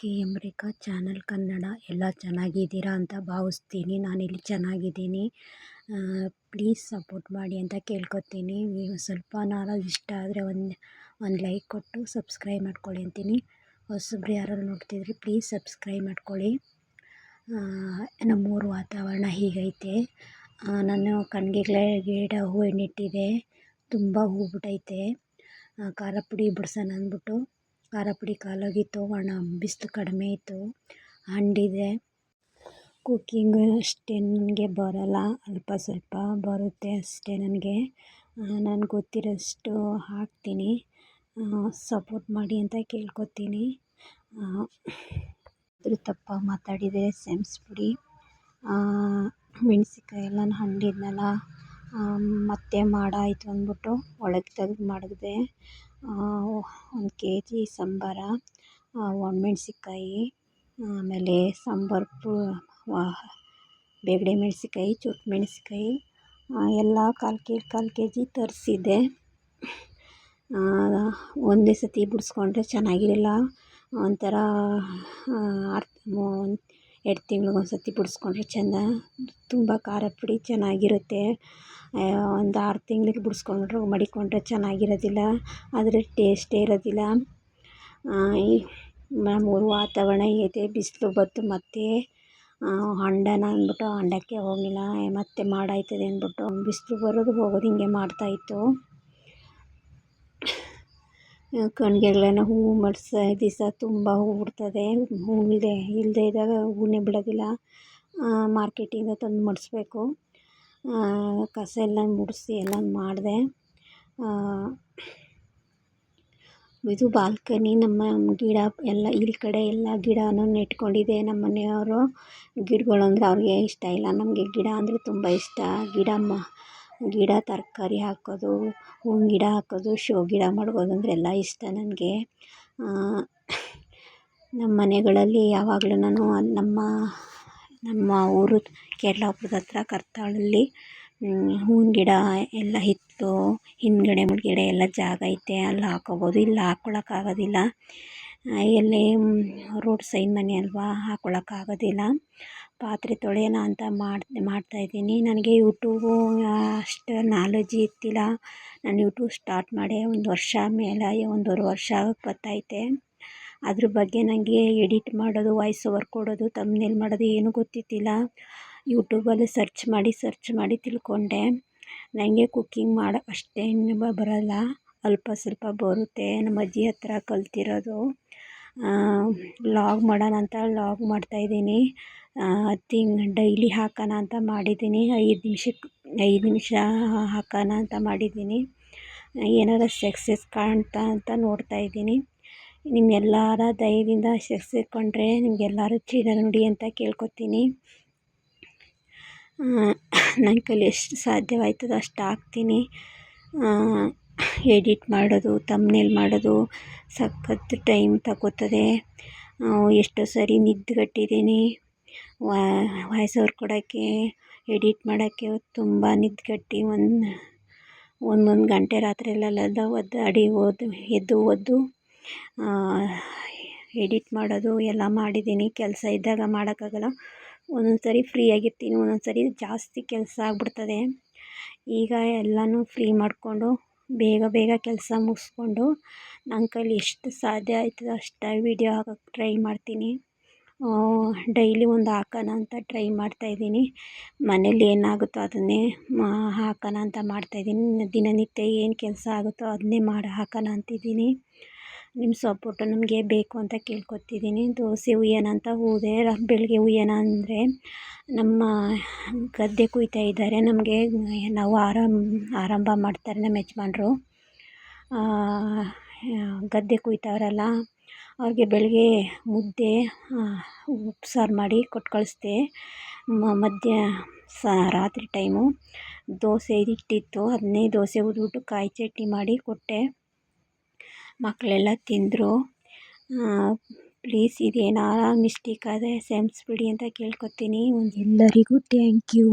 K M ರೇಖಾ channel Kannada ಎಲ್ಲ ಚೆನ್ನಾಗಿದ್ದೀರಾ ಅಂತ ಭಾವಿಸ್ತೀನಿ. ನಾನಿಲ್ಲಿ ಚೆನ್ನಾಗಿದ್ದೀನಿ. ಪ್ಲೀಸ್ ಸಪೋರ್ಟ್ ಮಾಡಿ ಅಂತ ಕೇಳ್ಕೊತೀನಿ. ನೀವು ಸ್ವಲ್ಪನಾರು ಇಷ್ಟ ಆದರೆ ಒಂದು ಲೈಕ್ ಕೊಟ್ಟು ಸಬ್ಸ್ಕ್ರೈಬ್ ಮಾಡ್ಕೊಳ್ಳಿ ಅಂತೀನಿ. ಹೊಸಬ್ರು ಯಾರು ನೋಡ್ತಿದ್ರೆ ಪ್ಲೀಸ್ ಸಬ್ಸ್ಕ್ರೈಬ್ ಮಾಡ್ಕೊಳ್ಳಿ. ನಮ್ಮೂರು ವಾತಾವರಣ ಹೀಗೈತೆ. ನಾನು ಕಣ್ಣಿಗೆ ಗಿಡ ಹೂವು ನೆಟ್ಟಿದೆ. ತುಂಬ ಹೂ ಬಿಟ್ಟೈತೆ. ಖಾರ ಪುಡಿ ಬಿಡ್ಸೋಣ ಅಂದ್ಬಿಟ್ಟು ಖಾರ ಪುಡಿ ಕಾಲೋಗಿತ್ತು. ಬಿಸಿಲು ಕಡಿಮೆ ಇತ್ತು. ಹಂಡಿದೆ. ಕುಕ್ಕಿಂಗು ಅಷ್ಟೇ ನನಗೆ ಬರೋಲ್ಲ, ಅಲ್ಪ ಸ್ವಲ್ಪ ಬರುತ್ತೆ ಅಷ್ಟೇ ನನಗೆ. ನನಗೆ ಗೊತ್ತಿರೋಷ್ಟು ಹಾಕ್ತೀನಿ. ಸಪೋರ್ಟ್ ಮಾಡಿ ಅಂತ ಕೇಳ್ಕೊತೀನಿ. ಅದ್ರ ತಪ್ಪಾಗಿ ಮಾತಾಡಿದರೆ ಕ್ಷಮಿಸ್ಬಿಡಿ. ಮೆಣಸಿನ್ಕಾಯಿ ಎಲ್ಲ ಹಂಡಿದ್ನಲ್ಲ, ಮತ್ತೆ ಮಾಡಾಯಿತು ಅಂದ್ಬಿಟ್ಟು ಒಳಗೆ ತೆಗ್ದು ಮಡಗಿದೆ. 1 kg ಸಾಂಬಾರ, ಒಣಮೆಣ್ಸಿನ್ಕಾಯಿ, ಆಮೇಲೆ ಸಾಂಬಾರು ಬೇಗಡೆ ಮೆಣಸಿನ್ಕಾಯಿ, ಚುಟ್ಟು ಮೆಣಸಿನ್ಕಾಯಿ ಎಲ್ಲ 1 kg ತರಿಸಿದ್ದೆ. ಒಂದೇ ಸತಿ ಬಿಡಿಸ್ಕೊಂಡ್ರೆ ಚೆನ್ನಾಗಿರಲ್ಲ. ಒಂಥರ 2 ತಿಂಗ್ಳಿಗೊಂದು ಸತಿ ಬಿಡಿಸ್ಕೊಂಡ್ರೆ ಚೆಂದ. ತುಂಬ ಖಾರ ಪುಡಿ ಚೆನ್ನಾಗಿರುತ್ತೆ. ಒಂದು 6 ತಿಂಗಳಿಗೆ ಬಿಡಿಸ್ಕೊಂಡ್ರೆ ಮಡಿಕೊಂಡ್ರೆ ಚೆನ್ನಾಗಿರೋದಿಲ್ಲ. ಆದರೆ ಟೇಸ್ಟೇ ಇರೋದಿಲ್ಲ. ನಮ್ಮೂರು ವಾತಾವರಣ ಇದೆ. ಬಿಸಿಲು ಬತ್ತು ಮತ್ತೆ ಹಂಡನ ಅಂದ್ಬಿಟ್ಟು ಹಂಡಕ್ಕೆ ಹೋಗಲಿಲ್ಲ. ಮತ್ತೆ ಮಾಡಾಯ್ತದೆ ಅಂದ್ಬಿಟ್ಟು ಬಿಸಿಲು ಬರೋದು ಹೋಗೋದು ಹಿಂಗೆ ಮಾಡ್ತಾಯಿತ್ತು. ಕಣ್ಗೆಗಳನ್ನ ಹೂವು ಮಡ್ಸೋ ದಿವಸ ತುಂಬ ಹೂವು ಬಿಡ್ತದೆ. ಹೂವು ಇಲ್ಲದೆ ಇದ್ದಾಗ ಹೂವನ್ನೇ ಬಿಡೋದಿಲ್ಲ. ಮಾರ್ಕೆಟಿಂದ ತಂದು ಮಡಿಸ್ಬೇಕು. ಕಸ ಎಲ್ಲ ಗುಡಿಸಿ ಎಲ್ಲ ಮಾಡಿದೆ. ಇದು ಬಾಲ್ಕನಿ. ನಮ್ಮ ಗಿಡ ಎಲ್ಲ ಈ ಕಡೆ ಎಲ್ಲ ಗಿಡನೂ ನೆಟ್ಕೊಂಡಿದೆ. ನಮ್ಮ ಮನೆಯವರು ಗಿಡಗಳಂದ್ರೆ ಅವ್ರಿಗೆ ಇಷ್ಟ ಇಲ್ಲ. ನಮಗೆ ಗಿಡ ಅಂದರೆ ತುಂಬ ಇಷ್ಟ. ಗಿಡ ತರಕಾರಿ ಹಾಕೋದು, ಹೂವಿನ ಗಿಡ ಹಾಕೋದು, ಶೋ ಗಿಡ ಮಡಗೋದು ಅಂದರೆ ಎಲ್ಲ ಇಷ್ಟ ನನಗೆ. ನಮ್ಮ ಮನೆಗಳಲ್ಲಿ ಯಾವಾಗಲೂ ನಾನು ನಮ್ಮ ಊರು ಕೇರಳಾಪುರದ ಹತ್ರ ಕರ್ತಾಳಲ್ಲಿ ಹೂವಿನ ಗಿಡ ಎಲ್ಲ ಇತ್ತು. ಹಿಂದ್ಗಡೆ ಮುಂದ್ಗಡೆ ಎಲ್ಲ ಜಾಗ ಐತೆ. ಅಲ್ಲಿ ಹಾಕೋಬೋದು. ಇಲ್ಲಿ ಹಾಕ್ಕೊಳಕ್ಕಾಗೋದಿಲ್ಲ. ಎಲ್ಲಿ ರೋಡ್ ಸೈಡ್ ಮನೆ ಅಲ್ವಾ, ಹಾಕ್ಕೊಳಕ್ಕಾಗೋದಿಲ್ಲ. ಪಾತ್ರೆ ತೊಳೆಯೋಣ ಅಂತ ಮಾಡ್ತಾಯಿದ್ದೀನಿ. ನನಗೆ ಯೂಟ್ಯೂಬು ಅಷ್ಟು ನಾಲೆಜ್ ಇತ್ತಿಲ್ಲ. ನಾನು ಯೂಟ್ಯೂಬ್ ಸ್ಟಾರ್ಟ್ ಮಾಡಿ 1 ವರ್ಷ ಮೇಲೆ 1.5 ವರ್ಷ ಬತ್ತೈತೆ. ಅದ್ರ ಬಗ್ಗೆ ನನಗೆ ಎಡಿಟ್ ಮಾಡೋದು, ವಾಯ್ಸ್ ಓವರ್ ಕೊಡೋದು, ಥಂಬ್ನೇಲ್ ಮಾಡೋದು ಏನೂ ಗೊತ್ತಿದ್ದಿಲ್ಲ. ಯೂಟ್ಯೂಬಲ್ಲಿ ಸರ್ಚ್ ಮಾಡಿ ತಿಳ್ಕೊಂಡೆ. ನನಗೆ ಕುಕ್ಕಿಂಗ್ ಮಾಡೋಕ್ಕೆ ಅಷ್ಟೇನು ಬರೋಲ್ಲ. ಅಲ್ಪ ಸ್ವಲ್ಪ ಬರುತ್ತೆ. ನಮ್ಮ ಅಜ್ಜಿ ಹತ್ರ ಕಲ್ತಿರೋದು. ವ್ಲಾಗ್ ಮಾಡೋಣ ಅಂತ ವ್ಲಾಗ್ ಮಾಡ್ತಾಯಿದ್ದೀನಿ. ಡೈಲಿ ಹಾಕೋಣ ಅಂತ ಮಾಡಿದ್ದೀನಿ. 5 ನಿಮಿಷ ಹಾಕೋಣ ಅಂತ ಮಾಡಿದ್ದೀನಿ. ಏನಾರ ಸಕ್ಸಸ್ ಕಾಣ್ತಾ ಅಂತ ನೋಡ್ತಾಯಿದ್ದೀನಿ. ನಿಮ್ಮೆಲ್ಲರ ದಯದಿಂದ ಸಕ್ಸಸ್ ಕಂಡ್ರೆ ನಿಮಗೆಲ್ಲರೂ ಚಾನಲ್ ನೋಡಿ ಅಂತ ಕೇಳ್ಕೊತೀನಿ. ನನ್ನ ಕೈಲಿ ಎಷ್ಟು ಸಾಧ್ಯವಾಯ್ತದೋ ಅಷ್ಟು ಹಾಕ್ತೀನಿ. ಎಡಿಟ್ ಮಾಡೋದು, ಥಂಬ್ನೇಲ್ ಮಾಡೋದು ಸಖತ್ ಟೈಮ್ ತಗೋತದೆ. ಎಷ್ಟೋ ಸರಿ ನಿದ್ದೆಗೆಟ್ಟಿದ್ದೀನಿ. ವಾಯ್ಸ್ ಓವರ್ ಕೊಡೋಕ್ಕೆ, ಎಡಿಟ್ ಮಾಡೋಕ್ಕೆ ತುಂಬ ನಿದ್ದೆಗೆಟ್ಟು ಒಂದೊಂದು ಗಂಟೆ ರಾತ್ರಿಯಲ್ಲೆಲ್ಲ ಎದ್ದು ಎಡಿಟ್ ಮಾಡೋದು ಎಲ್ಲ ಮಾಡಿದ್ದೀನಿ. ಕೆಲಸ ಇದ್ದಾಗ ಮಾಡೋಕ್ಕಾಗಲ್ಲ. ಒಂದೊಂದು ಸರಿ ಫ್ರೀ ಆಗಿರ್ತೀನಿ, ಒಂದೊಂದು ಸರಿ ಜಾಸ್ತಿ ಕೆಲಸ ಆಗ್ಬಿಡ್ತದೆ. ಈಗ ಎಲ್ಲನೂ ಫ್ರೀ ಮಾಡಿಕೊಂಡು ಬೇಗ ಕೆಲಸ ಮುಗಿಸ್ಕೊಂಡು ನನ್ನ ಕೈಲಿ ಎಷ್ಟು ಸಾಧ್ಯ ಆಯ್ತದೋ ಅಷ್ಟು ವೀಡಿಯೋ ಹಾಕೋಕ್ಕೆ ಟ್ರೈ ಮಾಡ್ತೀನಿ. ಡೈಲಿ ಒಂದು ಹಾಕೋಣ ಅಂತ ಟ್ರೈ ಮಾಡ್ತಾಯಿದ್ದೀನಿ. ಮನೇಲಿ ಏನಾಗುತ್ತೋ ಅದನ್ನೇ ಹಾಕೋಣ ಅಂತ ಮಾಡ್ತಾಯಿದ್ದೀನಿ. ದಿನನಿತ್ಯ ಏನು ಕೆಲಸ ಆಗುತ್ತೋ ಅದನ್ನೇ ಹಾಕೋಣ ಅಂತಿದ್ದೀನಿ. ನಿಮ್ಮ ಸಪೋರ್ಟು ನಮಗೆ ಬೇಕು ಅಂತ ಕೇಳ್ಕೊತಿದ್ದೀನಿ. ದೋಸೆ ಹುಯ್ಯೋಣ ಅಂತ ಹೋದೆ. ಬೆಳಗ್ಗೆ ಹುಯ್ಯೋಣ ಅಂದರೆ ನಮ್ಮ ಗದ್ದೆ ಕುಯ್ತಾ ಇದ್ದಾರೆ. ನಾವು ಆರಂಭ ಮಾಡ್ತಾರೆ ನಮ್ಮ ಯಜಮಾನ್ರು. ಗದ್ದೆ ಕುಯ್ತಾವ್ರಲ್ಲ, ಅವ್ರಿಗೆ ಬೆಳಗ್ಗೆ ಮುದ್ದೆ ಉಪ್ಸಾರು ಮಾಡಿ ಕೊಟ್ಟು ಕಳಿಸ್ದೆ. ರಾತ್ರಿ ಟೈಮು ದೋಸೆ ಹಿಟ್ಟಿತ್ತು. ಅದನ್ನೇ ದೋಸೆ ಹುಯ್ದ್ಬಿಟ್ಟು ಕಾಯಿ ಚಟ್ನಿ ಮಾಡಿ ಕೊಟ್ಟೆ. ಮಕ್ಕಳೆಲ್ಲ ತಿಂದರು. ಪ್ಲೀಸ್ ಇದೇನಾರ ಮಿಸ್ಟೇಕ್ ಆದರೆ ಕ್ಷಮಿಸ್ಬಿಡಿ ಅಂತ ಕೇಳ್ಕೊತೀನಿ. ಎಲ್ಲರಿಗೂ ಥ್ಯಾಂಕ್ ಯು.